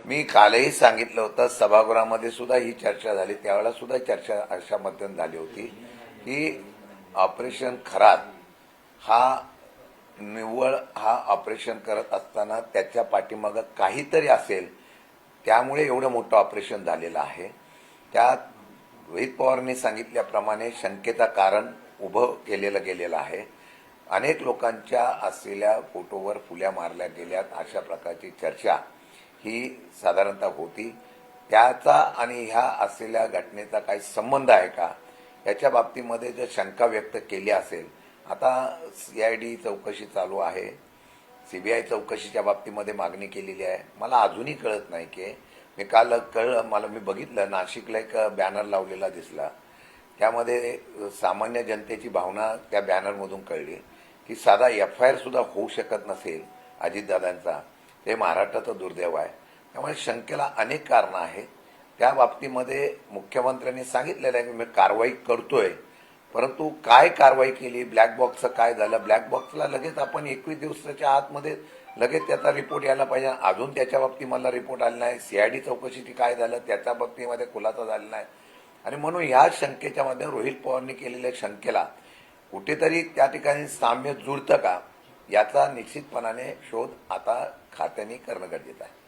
मी कालही सांगितलं होतं, सभागृहामध्ये सुद्धा ही चर्चा झाली, त्यावेळेला सुद्धा चर्चा अशा मध्यम झाली होती की ऑपरेशन खरात हा निव्वळ हा ऑपरेशन करत असताना त्याच्या पाठीमागं काहीतरी असेल, त्यामुळे एवढं मोठं ऑपरेशन झालेलं आहे. त्यात रोहित पवारांनी सांगितल्याप्रमाणे शंकेचं कारण उभं केलेलं गेलेलं आहे. अनेक लोकांच्या असलेल्या फोटोवर फुल्या मारल्या गेल्यात, अशा प्रकारची चर्चा ही साधारणतः होती. त्याचा आणि ह्या असलेल्या घटनेचा काही संबंध आहे का, याच्या बाबतीमध्ये जर शंका व्यक्त केली असेल, आता CID चौकशी चालू आहे, CBI चौकशीच्या बाबतीमध्ये मागणी केलेली आहे. मला अजूनही कळत नाही की मी काल मला मी बघितलं, नाशिकला एक बॅनर लावलेला दिसला, त्यामध्ये सामान्य जनतेची भावना त्या बॅनरमधून कळली की साधा FIR सुद्धा होऊ शकत नसेल अजितदादांचा, ते महाराष्ट्राचं दुर्दैव आहे. त्यामुळे शंकेला अनेक कारणं आहेत. त्या बाबतीमध्ये मुख्यमंत्र्यांनी सांगितलेलं आहे की मी कारवाई करतोय, परंतु काय कारवाई केली, ब्लॅक बॉक्सचं काय झालं, ब्लॅक बॉक्सला लगेच आपण 21 दिवसाच्या आतमध्ये लगेच त्याचा रिपोर्ट यायला पाहिजे. अजून त्याच्या बाबतीत मला रिपोर्ट आला नाही. CID चौकशीची काय झालं त्याच्या बाबतीमध्ये खुलासा झाला नाही. आणि म्हणून ह्या शंकेच्या मध्ये रोहित पवारांनी केलेल्या शंकेला कुठेतरी त्या ठिकाणी साम्य जुळतं का, याचा निश्चितपणाने शोध आता खात्याने करणं गरजेचं आहे.